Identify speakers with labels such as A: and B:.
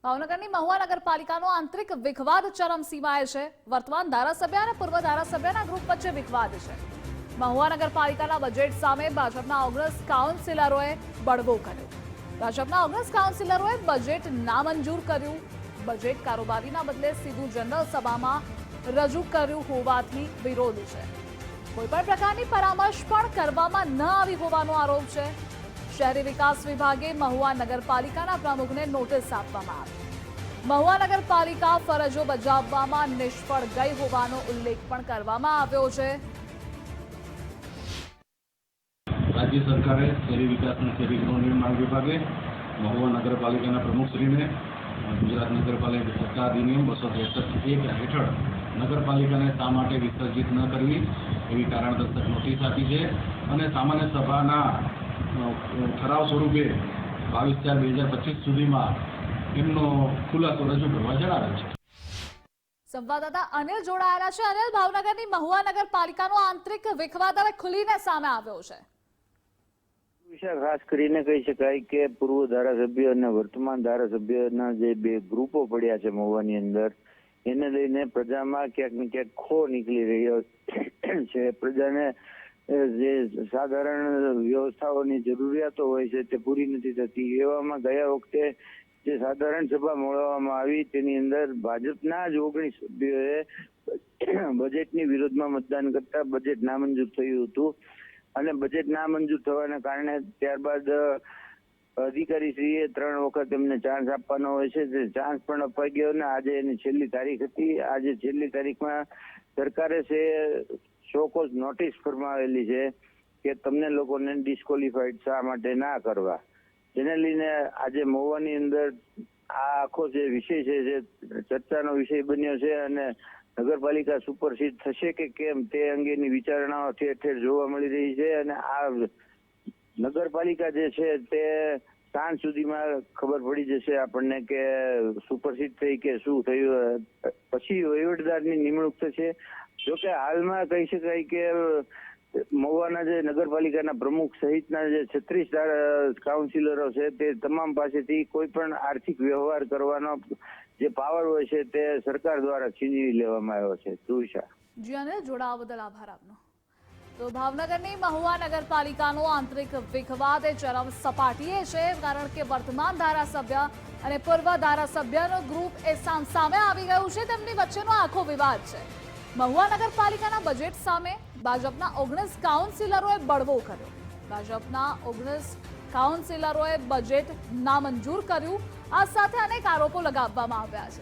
A: ભાવનગરની મહુવા નગરપાલિકાનો આંતરિક વિખવાદ ચરમસીમાએ છે। વર્તમાન ધારાસભ્ય અને પૂર્વ ધારાસભ્યના ગ્રુપ વચ્ચે વિખવાદ છે। મહુવા નગરપાલિકાના બજેટ સામે ભાજપના 19 કાઉન્સિલરોએ બળવો કર્યો। ભાજપના 19 કાઉન્સિલરોએ બજેટ નામંજૂર કર્યું। બજેટ કારોબારીના બદલે સીધું જનરલ સભામાં રજૂ કર્યું હોવાથી વિરોધ છે। કોઈપણ પ્રકારની પરામર્શ પણ કરવામાં ન આવી હોવાનો આરોપ છે। શહેરી વિકાસ વિભાગે મહુવા નગરપાલિકાના પ્રમુખને નોટિસ આપવામાં આવી। મહુવા નગરપાલિકા ફરજો બજાવવામાં નિષ્ફળ ગઈ હોવાનો ઉલ્લેખ પણ કરવામાં આવ્યો છે।
B: રાજ્ય સરકારે શહેરી વિકાસ અને શહેરી નિર્માણ વિભાગે મહુવા નગરપાલિકાના પ્રમુખશ્રીને ગુજરાત નગરપાલિકા સત્તા અધિનિયમ 263 હેઠળ નગરપાલિકાને શા માટે વિસર્જિત ન કરવી એવી કારણદર્શક નોટિસ આપી છે અને સામાન્ય સભાના ઠરાવ સ્વરૂપે 22/4/2025 સુધીમાં એમનો ખુલાસો રજૂ કરવા જણાવ્યો છે।
A: સંવાદદાતા અનિલ જોડાયેલા છે। અનિલ, ભાવનગરની મહુવા નગરપાલિકાનો આંતરિક વિખવાદ હવે ખુલીને સામે આવ્યો છે।
C: ખાસ કરીને કહી શકાય કે પૂર્વ ધારાસભ્ય અને વર્તમાન ધારાસભ્યના જે બે ગ્રુપો પડ્યા છે મહુવાની અંદર, એને લઈને પ્રજામાં ક્યાંક ને ક્યાંક ખો નીકળી રહ્યો છે। પ્રજાને જે સાધારણ વ્યવસ્થાઓની જરૂરિયાતો હોય છે તે પૂરી નથી થતી। એવામાં ગયા વખતે જે સાધારણ સભા મળવામાં આવી તેની અંદર ભાજપના જ 19 સભ્યોએ બજેટની વિરોધમાં મતદાન કરતા બજેટ નામંજૂર થયું હતું અને બજેટ નામંજૂર થવાના કારણે ત્યારબાદ અધિકારીશ્રીએ 3 વખત એમને ચાન્સ આપવાનો હોય છે। તે ચાન્સ પણ અપાઈ ગયો અને આજે એની છેલ્લી તારીખ હતી। આજે છેલ્લી તારીખમાં સરકારે છે શોકોઝ નોટિસ ફરમાવેલી છે કે તમને લોકોને ડિસ્કોલિફાઈડ શા માટે ના કરવા, જેને લઈને આજે મહુવાની અંદર આ આખો જે વિષય છે જે ચર્ચાનો વિષય બન્યો છે અને નગરપાલિકા સુપરસીડ થશે કે કેમ તે અંગેની વિચારણાઓ ઠેર ઠેર જોવા મળી રહી છે અને આ નગરપાલિકા જે છે તે સાંજ સુધીમાં ખબર પડી જશે આપણને કે સુપરસીડ થઈ કે શું થયું। પછી વહીવટદારની નિમણૂક થશે। જોકે હાલમાં કહી શકાય કે મહુવાના જે નગરપાલિકાના પ્રમુખ સહિતના જે 36 કાઉન્સિલરો છે તે તમામ પાસેથી કોઈ પણ આર્થિક વ્યવહાર કરવાનો જે પાવર હોય છે તે સરકાર દ્વારા છીનવી લેવામાં આવ્યો છે। તુષા
A: જી અનિલ, જોડાવા બદલ આભાર આપનો। તો ભાવનગરની મહુવા નગરપાલિકાનો આંતરિક વિખવાદ ચરમ સપાટીએ છે, કારણ કે વર્તમાન ધારાસભ્ય અને પૂર્વ ધારાસભ્યનો ગ્રુપ એ સામે આવી ગયું છે। તેમની વચ્ચેનો આખો વિવાદ છે। મહુવા નગરપાલિકાના બજેટ સામે ભાજપના 19 કાઉન્સિલરોએ બળવો કર્યો। ભાજપના 19 કાઉન્સિલરોએ બજેટ નામંજૂર કર્યું। આ સાથે અનેક આરોપો લગાવવામાં આવ્યા છે।